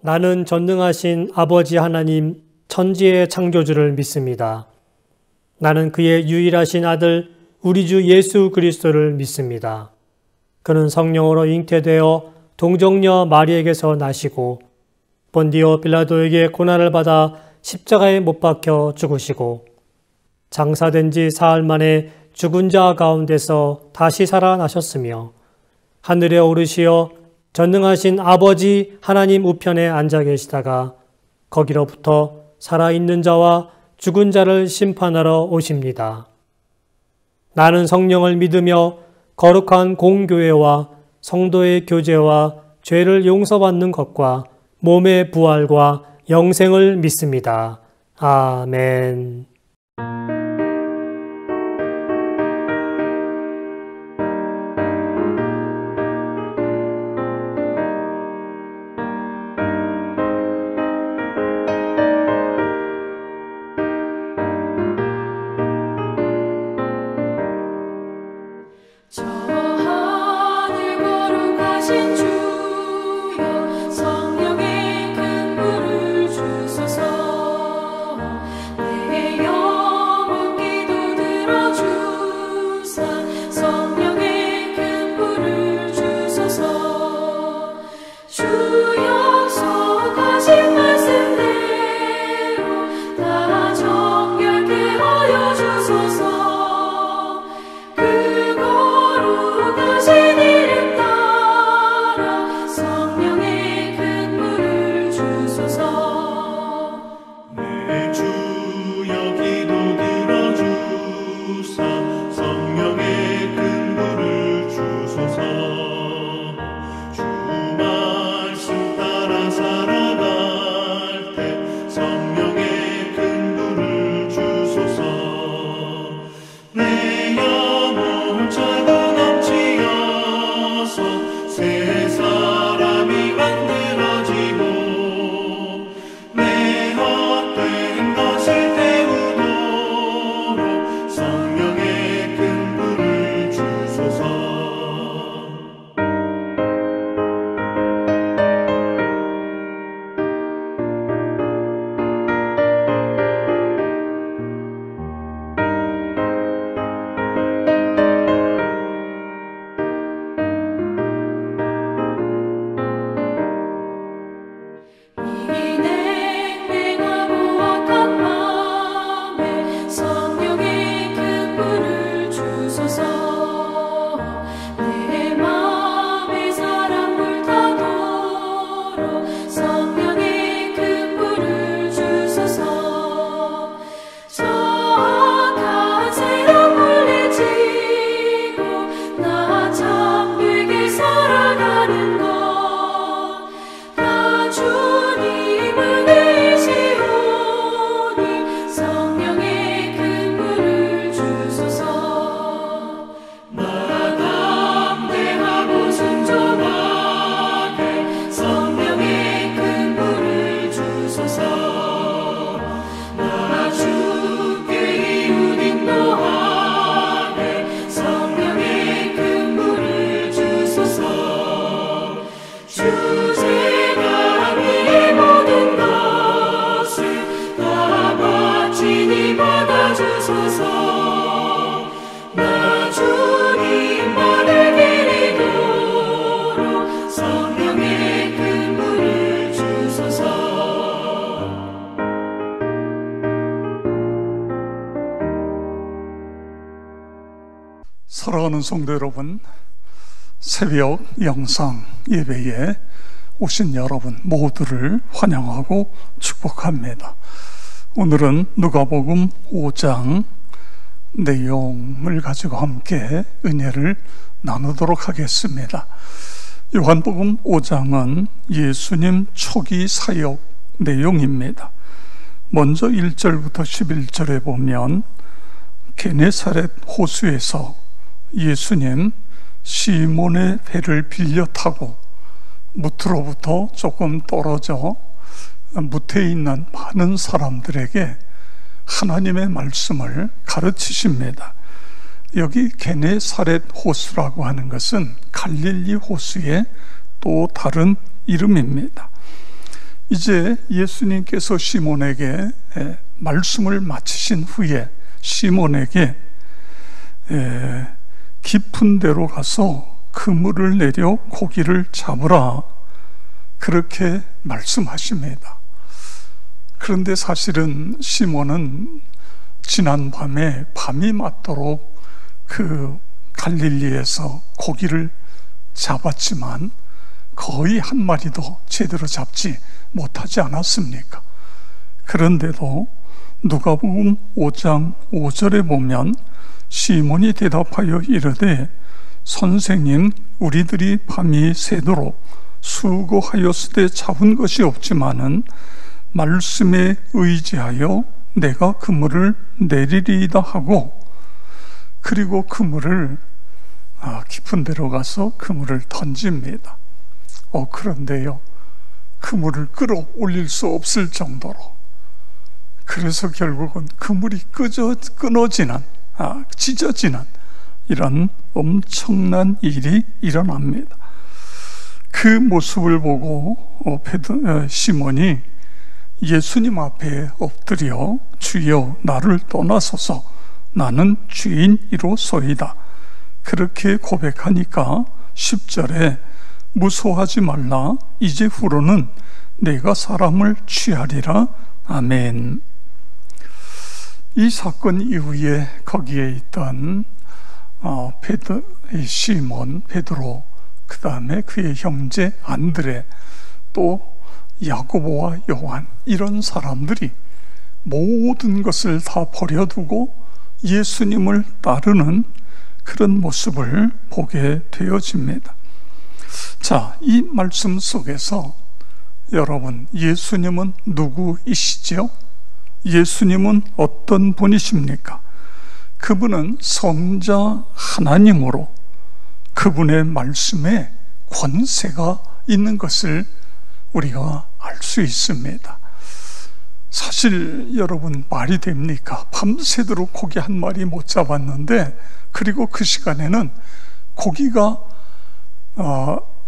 나는 전능하신 아버지 하나님 천지의 창조주를 믿습니다. 나는 그의 유일하신 아들 우리 주 예수 그리스도를 믿습니다. 그는 성령으로 잉태되어 동정녀 마리에게서 나시고 본디오 빌라도에게 고난을 받아 십자가에 못 박혀 죽으시고 장사된 지 사흘 만에 죽은 자 가운데서 다시 살아나셨으며 하늘에 오르시어 전능하신 아버지 하나님 우편에 앉아 계시다가 거기로부터 살아있는 자와 죽은 자를 심판하러 오십니다. 나는 성령을 믿으며 거룩한 공교회와 성도의 교제와 죄를 용서받는 것과 몸의 부활과 영생을 믿습니다. 아멘. 사랑하는 성도 여러분, 새벽 영상 예배에 오신 여러분 모두를 환영하고 축복합니다. 오늘은 누가복음 5장 내용을 가지고 함께 은혜를 나누도록 하겠습니다. 요한복음 5장은 예수님 초기 사역 내용입니다. 먼저 1절부터 11절에 보면 게네사렛 호수에서 예수님 시몬의 배를 빌려 타고 무트로부터 조금 떨어져 무태에 있는 많은 사람들에게 하나님의 말씀을 가르치십니다. 여기 게네사렛 호수라고 하는 것은 갈릴리 호수의 또 다른 이름입니다. 이제 예수님께서 시몬에게 말씀을 마치신 후에 시몬에게 깊은 데로 가서 그물을 내려 고기를 잡으라, 그렇게 말씀하십니다. 그런데 사실은 시몬은 지난 밤에 밤이 맞도록 그 갈릴리에서 고기를 잡았지만 거의 한 마리도 제대로 잡지 못하지 않았습니까? 그런데도 누가복음 5장 5절에 보면 시몬이 대답하여 이르되 선생님, 우리들이 밤이 새도록 수고하였으되 잡은 것이 없지만은 말씀에 의지하여 내가 그물을 내리리이다 하고, 그리고 그물을 깊은 데로 가서 그물을 던집니다. 그런데요, 그물을 끌어올릴 수 없을 정도로, 그래서 결국은 그물이 끊어지는, 찢어지는 이런 엄청난 일이 일어납니다. 그 모습을 보고 시몬이 예수님 앞에 엎드려 주여 나를 떠나소서, 나는 죄인이로소이다, 그렇게 고백하니까 10절에 무서워하지 말라, 이제 후로는 내가 사람을 취하리라. 아멘. 이 사건 이후에 거기에 있던 시몬, 베드로, 그 다음에 그의 형제 안드레, 또 야고보와 요한, 이런 사람들이 모든 것을 다 버려두고 예수님을 따르는 그런 모습을 보게 되어집니다. 자, 이 말씀 속에서 여러분, 예수님은 누구이시죠? 예수님은 어떤 분이십니까? 그분은 성자 하나님으로 그분의 말씀에 권세가 있는 것을 우리가 알 수 있습니다. 사실 여러분, 말이 됩니까? 밤새도록 고기 한 마리 못 잡았는데, 그리고 그 시간에는 고기가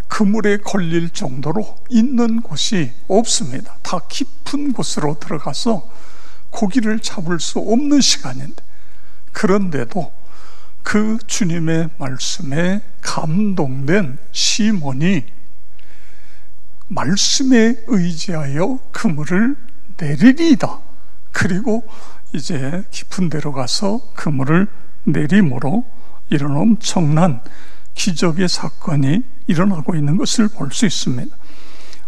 그물에 걸릴 정도로 있는 곳이 없습니다. 다 깊은 곳으로 들어가서 고기를 잡을 수 없는 시간인데, 그런데도 그 주님의 말씀에 감동된 시몬이 말씀에 의지하여 그물을 내리리이다, 그리고 이제 깊은 데로 가서 그물을 내림으로 이런 엄청난 기적의 사건이 일어나고 있는 것을 볼 수 있습니다.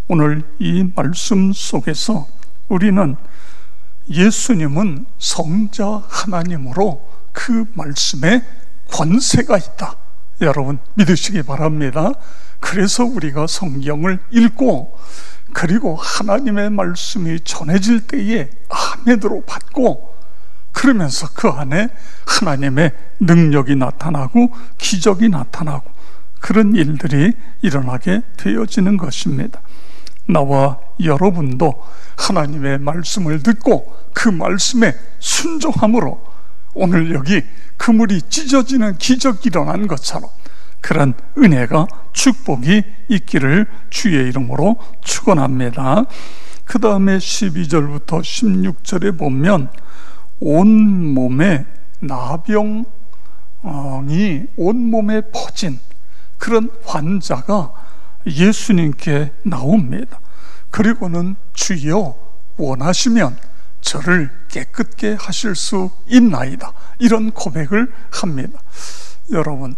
오늘 이 말씀 속에서 우리는 예수님은 성자 하나님으로 그 말씀에 권세가 있다, 여러분 믿으시기 바랍니다. 그래서 우리가 성경을 읽고, 그리고 하나님의 말씀이 전해질 때에 아멘으로 받고, 그러면서 그 안에 하나님의 능력이 나타나고 기적이 나타나고 그런 일들이 일어나게 되어지는 것입니다. 나와 여러분도 하나님의 말씀을 듣고 그 말씀에 순종함으로 오늘 여기 그물이 찢어지는 기적이 일어난 것처럼 그런 은혜가, 축복이 있기를 주의 이름으로 축원합니다. 그 다음에 12절부터 16절에 보면 온몸에 나병이 온몸에 퍼진 그런 환자가 예수님께 나옵니다. 그리고는 주여 원하시면 저를 깨끗게 하실 수 있나이다, 이런 고백을 합니다. 여러분,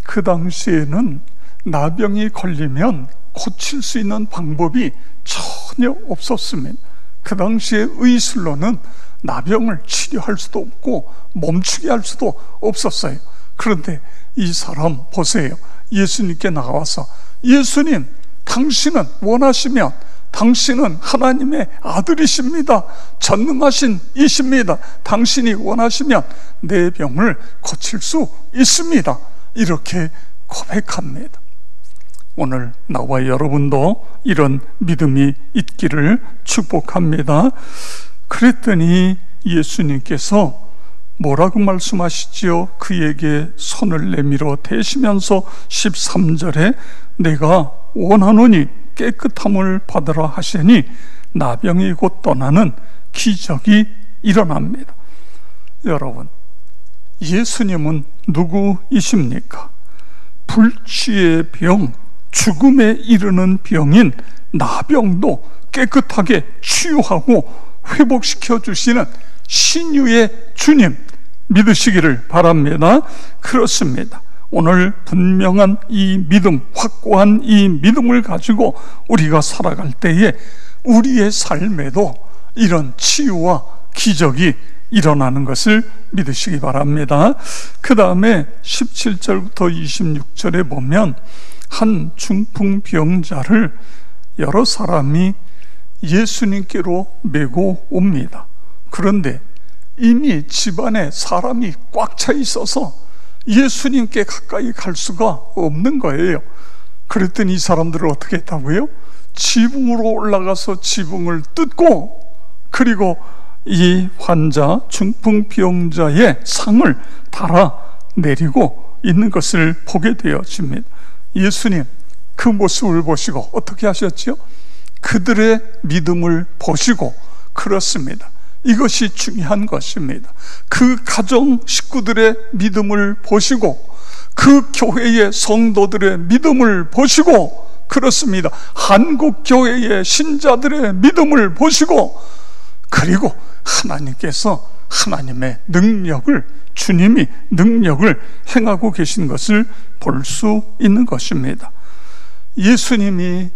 그 당시에는 나병이 걸리면 고칠 수 있는 방법이 전혀 없었습니다. 그 당시에 의술로는 나병을 치료할 수도 없고 멈추게 할 수도 없었어요. 그런데 이 사람 보세요. 예수님께 나와서 예수님, 당신은 원하시면, 당신은 하나님의 아들이십니다, 전능하신 이십니다, 당신이 원하시면 내 병을 고칠 수 있습니다, 이렇게 고백합니다. 오늘 나와 여러분도 이런 믿음이 있기를 축복합니다. 그랬더니 예수님께서 뭐라고 말씀하시지요? 그에게 손을 내밀어 대시면서 13절에 내가 원하노니 깨끗함을 받으라 하시니 나병이 곧 떠나는 기적이 일어납니다. 여러분, 예수님은 누구이십니까? 불치의 병, 죽음에 이르는 병인 나병도 깨끗하게 치유하고 회복시켜 주시는 신유의 주님 믿으시기를 바랍니다. 그렇습니다. 오늘 분명한 이 믿음, 확고한 이 믿음을 가지고 우리가 살아갈 때에 우리의 삶에도 이런 치유와 기적이 일어나는 것을 믿으시기 바랍니다. 그 다음에 17절부터 26절에 보면 한 중풍병자를 여러 사람이 예수님께로 메고 옵니다. 그런데 이미 집안에 사람이 꽉 차 있어서 예수님께 가까이 갈 수가 없는 거예요. 그랬더니 이 사람들을 어떻게 했다고요? 지붕으로 올라가서 지붕을 뜯고, 그리고 이 환자, 중풍병자의 상을 달아 내리고 있는 것을 보게 되어집니다. 예수님 그 모습을 보시고 어떻게 하셨지요? 그들의 믿음을 보시고, 그렇습니다. 이것이 중요한 것입니다. 그 가정 식구들의 믿음을 보시고, 그 교회의 성도들의 믿음을 보시고, 그렇습니다. 한국 교회의 신자들의 믿음을 보시고, 그리고 하나님께서 하나님의 능력을, 주님이 능력을 행하고 계신 것을 볼 수 있는 것입니다. 예수님이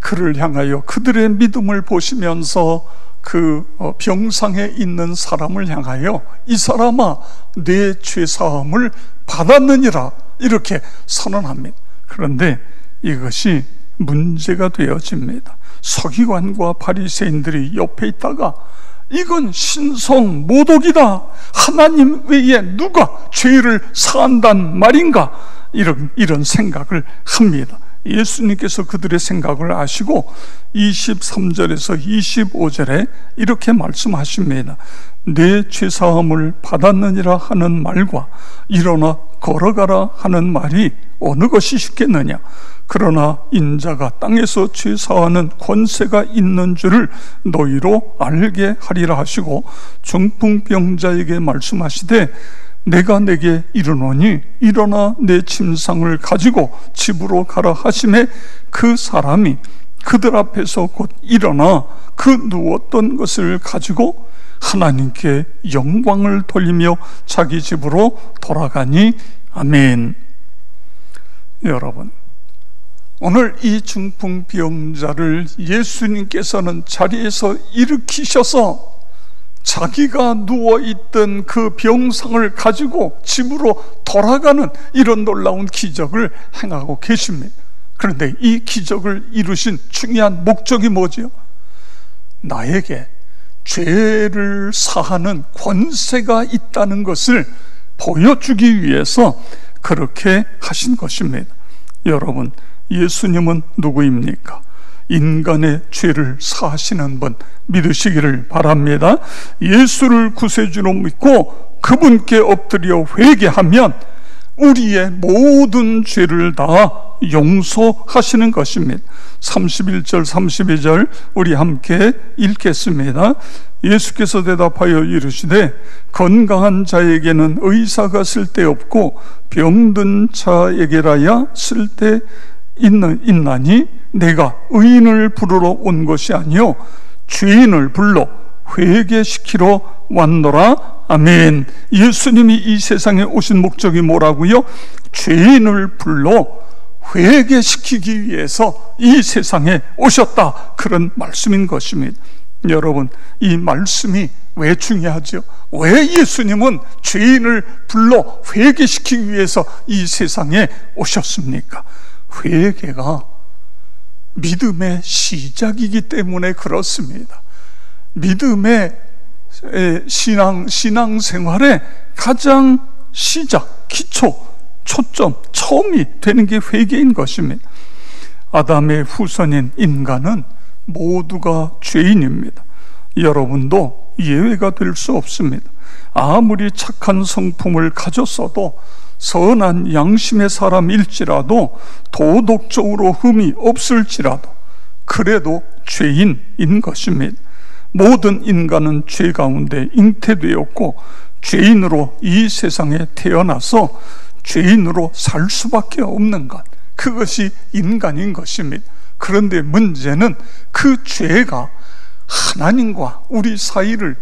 그를 향하여 그들의 믿음을 보시면서 그 병상에 있는 사람을 향하여 이 사람아 내 죄사함을 받았느니라 이렇게 선언합니다. 그런데 이것이 문제가 되어집니다. 서기관과 바리새인들이 옆에 있다가 이건 신성 모독이다, 하나님 외에 누가 죄를 사한단 말인가, 이런 생각을 합니다. 예수님께서 그들의 생각을 아시고 23절에서 25절에 이렇게 말씀하십니다. 내 죄사함을 받았느니라 하는 말과 일어나 걸어가라 하는 말이 어느 것이 쉽겠느냐? 그러나 인자가 땅에서 죄사하는 권세가 있는 줄을 너희로 알게 하리라 하시고, 중풍병자에게 말씀하시되 내가 내게 이르노니 일어나 내 침상을 가지고 집으로 가라 하시매 그 사람이 그들 앞에서 곧 일어나 그 누웠던 것을 가지고 하나님께 영광을 돌리며 자기 집으로 돌아가니. 아멘. 여러분, 오늘 이 중풍병자를 예수님께서는 자리에서 일으키셔서 자기가 누워있던 그 병상을 가지고 집으로 돌아가는 이런 놀라운 기적을 행하고 계십니다. 그런데 이 기적을 이루신 중요한 목적이 뭐죠? 나에게 죄를 사하는 권세가 있다는 것을 보여주기 위해서 그렇게 하신 것입니다. 여러분, 예수님은 누구입니까? 인간의 죄를 사하시는 분 믿으시기를 바랍니다. 예수를 구세주로 믿고 그분께 엎드려 회개하면 우리의 모든 죄를 다 용서하시는 것입니다. 31절 32절 우리 함께 읽겠습니다. 예수께서 대답하여 이르시되 건강한 자에게는 의사가 쓸데없고 병든 자에게라야 쓸데있나니 내가 의인을 부르러 온 것이 아니요 죄인을 불러 회개시키러 왔노라. 아멘. 예수님이 이 세상에 오신 목적이 뭐라고요? 죄인을 불러 회개시키기 위해서 이 세상에 오셨다, 그런 말씀인 것입니다. 여러분, 이 말씀이 왜 중요하죠? 왜 예수님은 죄인을 불러 회개시키기 위해서 이 세상에 오셨습니까? 회개가 믿음의 시작이기 때문에 그렇습니다. 믿음의 신앙생활의 가장 시작, 기초, 초점, 처음이 되는 게 회개인 것입니다. 아담의 후손인 인간은 모두가 죄인입니다. 여러분도 예외가 될 수 없습니다. 아무리 착한 성품을 가졌어도 선한 양심의 사람일지라도 도덕적으로 흠이 없을지라도 그래도 죄인인 것입니다. 모든 인간은 죄 가운데 잉태되었고 죄인으로 이 세상에 태어나서 죄인으로 살 수밖에 없는 것, 그것이 인간인 것입니다. 그런데 문제는 그 죄가 하나님과 우리 사이를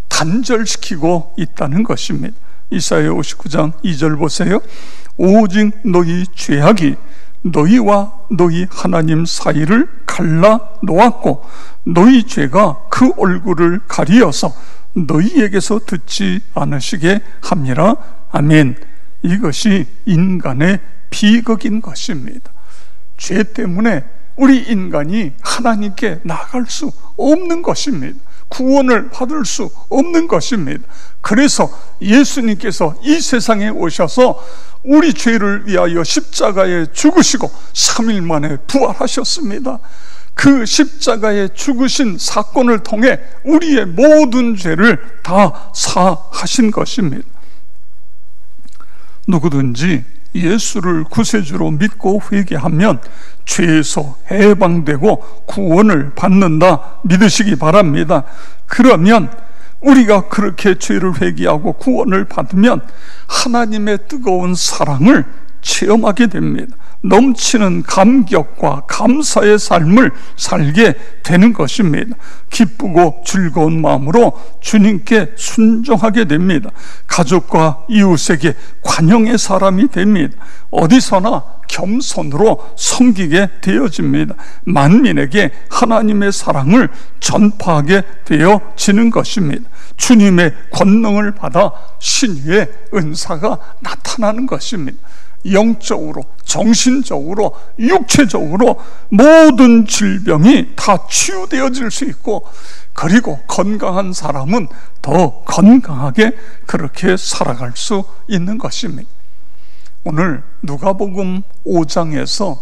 단절시키고 있다는 것입니다. 이사야 59장 2절 보세요. 오직 너희 죄악이 너희와 너희 하나님 사이를 갈라 놓았고 너희 죄가 그 얼굴을 가리어서 너희에게서 듣지 않으시게 함이라. 아멘. 이것이 인간의 비극인 것입니다. 죄 때문에 우리 인간이 하나님께 나갈 수 없는 것입니다. 구원을 받을 수 없는 것입니다. 그래서 예수님께서 이 세상에 오셔서 우리 죄를 위하여 십자가에 죽으시고 3일 만에 부활하셨습니다. 그 십자가에 죽으신 사건을 통해 우리의 모든 죄를 다 사하신 것입니다. 누구든지 예수를 구세주로 믿고 회개하면 죄에서 해방되고 구원을 받는다 믿으시기 바랍니다. 그러면 우리가 그렇게 죄를 회개하고 구원을 받으면 하나님의 뜨거운 사랑을 체험하게 됩니다. 넘치는 감격과 감사의 삶을 살게 되는 것입니다. 기쁘고 즐거운 마음으로 주님께 순종하게 됩니다. 가족과 이웃에게 관용의 사람이 됩니다. 어디서나 겸손으로 섬기게 되어집니다. 만민에게 하나님의 사랑을 전파하게 되어지는 것입니다. 주님의 권능을 받아 신유의 은사가 나타나는 것입니다. 영적으로, 정신적으로, 육체적으로 모든 질병이 다 치유되어질 수 있고, 그리고 건강한 사람은 더 건강하게 그렇게 살아갈 수 있는 것입니다. 오늘 누가복음 5장에서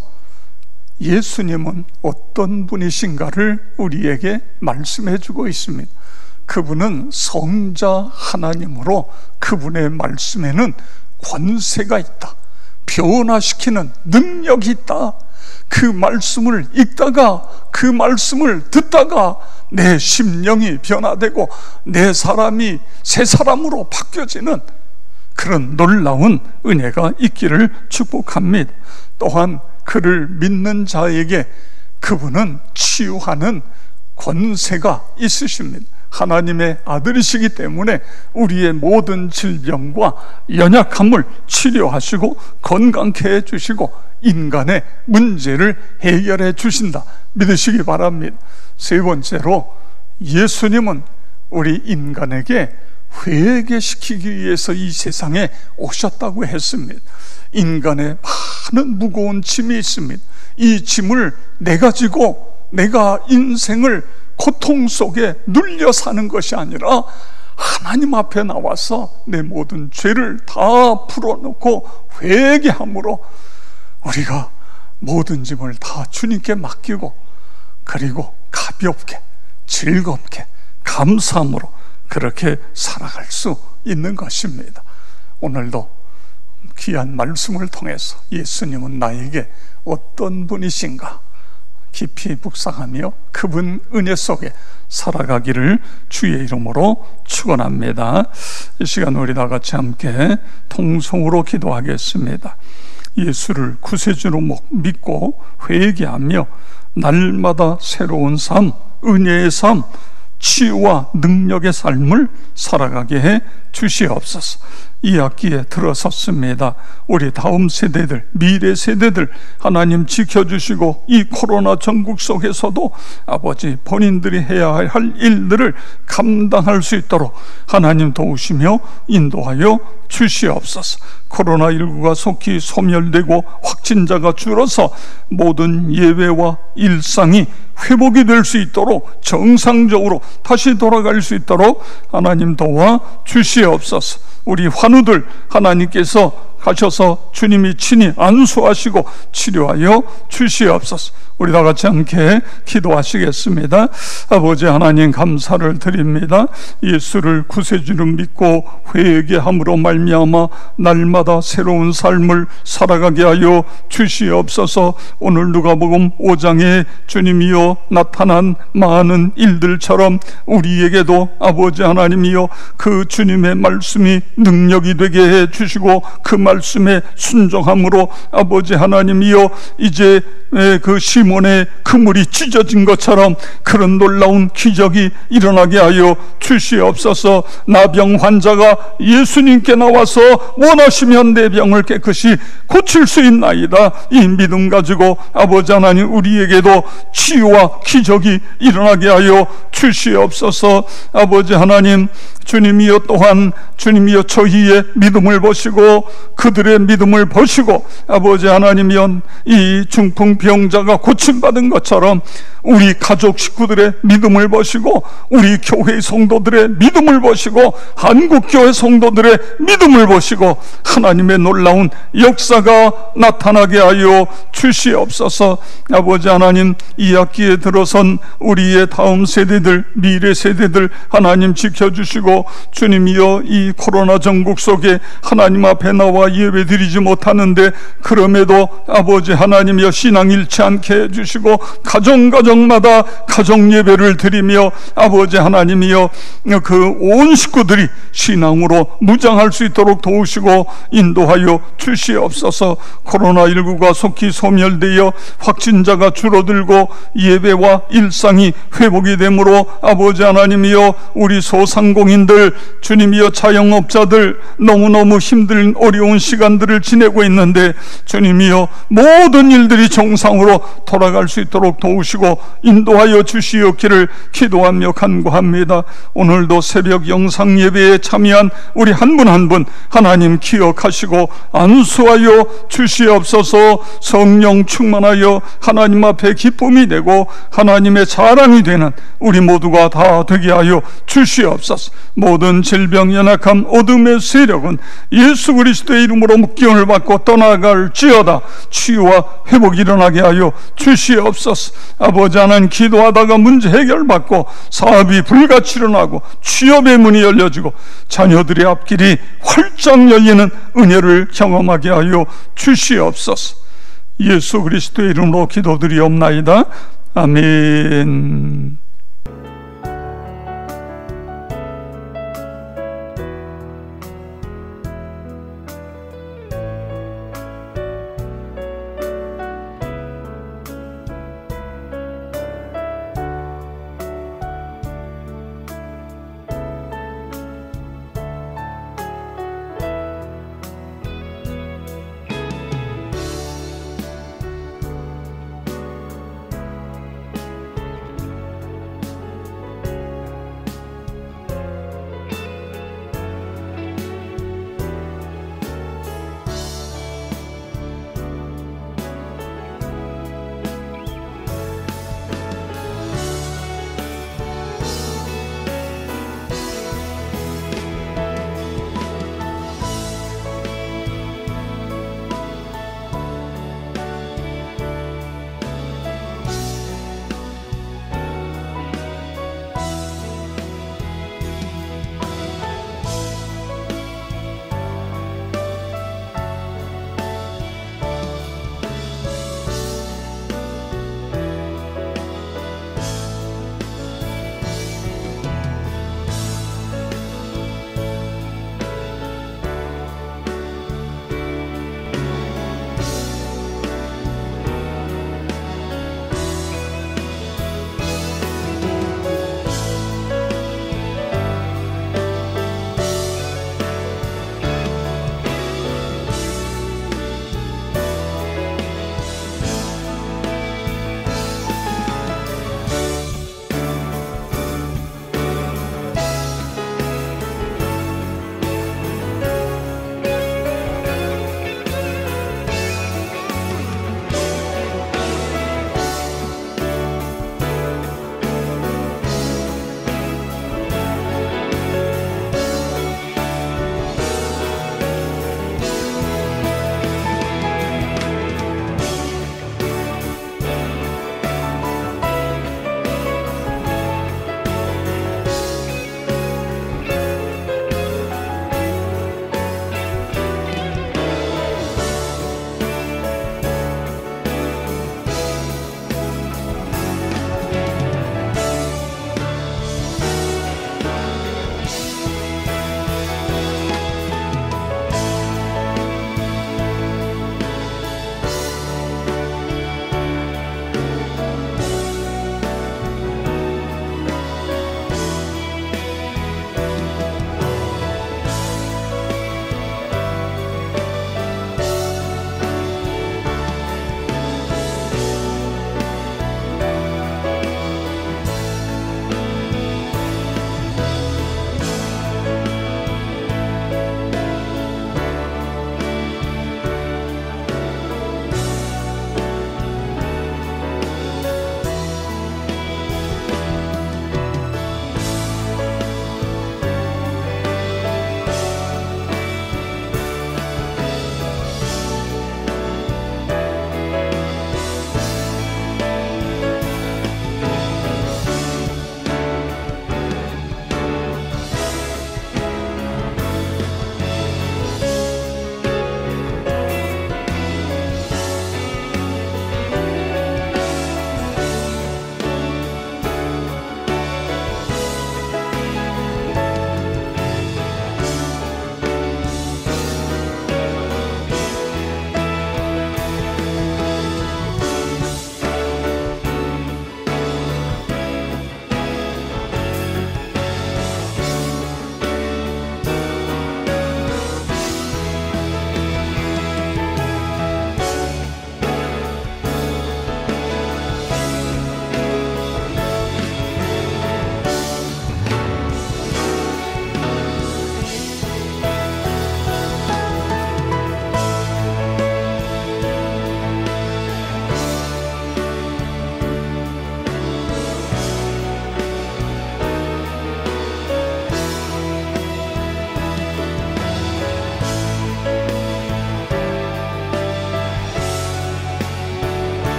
예수님은 어떤 분이신가를 우리에게 말씀해 주고 있습니다. 그분은 성자 하나님으로 그분의 말씀에는 권세가 있다, 변화시키는 능력이 있다. 그 말씀을 읽다가 그 말씀을 듣다가 내 심령이 변화되고 내 사람이 새 사람으로 바뀌어지는 그런 놀라운 은혜가 있기를 축복합니다. 또한 그를 믿는 자에게 그분은 치유하는 권세가 있으십니다. 하나님의 아들이시기 때문에 우리의 모든 질병과 연약함을 치료하시고 건강케 해주시고 인간의 문제를 해결해 주신다 믿으시기 바랍니다. 세 번째로, 예수님은 우리 인간에게 회개시키기 위해서 이 세상에 오셨다고 했습니다. 인간의 많은 무거운 짐이 있습니다. 이 짐을 내가 지고 내가 인생을 고통 속에 눌려 사는 것이 아니라 하나님 앞에 나와서 내 모든 죄를 다 풀어놓고 회개함으로 우리가 모든 짐을 다 주님께 맡기고, 그리고 가볍게 즐겁게 감사함으로 그렇게 살아갈 수 있는 것입니다. 오늘도 귀한 말씀을 통해서 예수님은 나에게 어떤 분이신가 깊이 묵상하며 그분 은혜 속에 살아가기를 주의 이름으로 축원합니다. 이 시간 우리 다 같이 함께 통성으로 기도하겠습니다. 예수를 구세주로 믿고 회개하며 날마다 새로운 삶, 은혜의 삶, 치유와 능력의 삶을 살아가게 해 주시옵소서. 이 학기에 들어섰습니다. 우리 다음 세대들, 미래 세대들 하나님 지켜주시고 이 코로나 전국 속에서도 아버지 본인들이 해야 할 일들을 감당할 수 있도록 하나님 도우시며 인도하여 주시옵소서. 코로나19가 속히 소멸되고 확진자가 줄어서 모든 예배와 일상이 회복이 될 수 있도록 정상적으로 다시 돌아갈 수 있도록 하나님 도와 주시옵소서. 우리 환우들 하나님께서 가셔서 주님이 친히 안수하시고 치료하여 주시옵소서. 우리 다 같이 함께 기도하시겠습니다. 아버지 하나님, 감사를 드립니다. 예수를 구세주로 믿고 회개함으로 말미암아 날마다 새로운 삶을 살아가게 하여 주시옵소서. 오늘 누가복음 5장에 주님이여 나타난 많은 일들처럼 우리에게도 아버지 하나님이여 그 주님의 말씀이 능력이 되게 해 주시고, 그 말씀에 순종함으로 아버지 하나님이여 이제 그 시몬의 그물이 찢어진 것처럼 그런 놀라운 기적이 일어나게 하여 주시옵소서. 나병 환자가 예수님께 나와서 원하시면 내 병을 깨끗이 고칠 수 있나이다. 이 믿음 가지고 아버지 하나님 우리에게도 치유와 기적이 일어나게 하여 주시옵소서. 아버지 하나님, 주님이여 또한 주님이여 저희의 믿음을 보시고 그들의 믿음을 보시고 아버지 하나님이여 이 중풍병자가 고침받은 것처럼 우리 가족 식구들의 믿음을 보시고 우리 교회 성도들의 믿음을 보시고 한국교회 성도들의 믿음을 보시고 하나님의 놀라운 역사가 나타나게 하여 주시옵소서. 아버지 하나님, 이 학기에 들어선 우리의 다음 세대들, 미래 세대들 하나님 지켜주시고, 주님이여 이 코로나 전국 속에 하나님 앞에 나와 예배 드리지 못하는데 그럼에도 아버지 하나님이여 신앙 잃지 않게 해주시고 가정마다 가정 예배를 드리며 아버지 하나님이여 그 온 식구들이 신앙으로 무장할 수 있도록 도우시고 인도하여 주시옵소서. 코로나19가 속히 소멸되어 확진자가 줄어들고 예배와 일상이 회복이 되므로 아버지 하나님이여 우리 소상공인들, 주님이여 자영업자들 너무너무 힘든 어려운 시간들을 지내고 있는데 주님이여 모든 일들이 정상으로 돌아갈 수 있도록 도우시고 인도하여 주시옵기를 기도하며 간구합니다. 오늘도 새벽 영상 예배에 참여한 우리 한 분 한 분 하나님 기억하시고 안수하여 주시옵소서. 성령 충만하여 하나님 앞에 기쁨이 되고 하나님의 자랑이 되는 우리 모두가 다 되게 하여 주시옵소서. 모든 질병, 연약함, 어둠의 세력은 예수 그리스도의 이름으로 묶임을 받고 떠나갈지어다. 치유와 회복이 일어나게 하여 주시옵소서. 아버지 하나님, 기도하다가 문제 해결받고 사업이 불같이 일어나고 취업의 문이 열려지고 자녀들의 앞길이 활짝 열리는 은혜를 경험하게 하여 주시옵소서. 예수 그리스도의 이름으로 기도드리옵나이다. 아멘.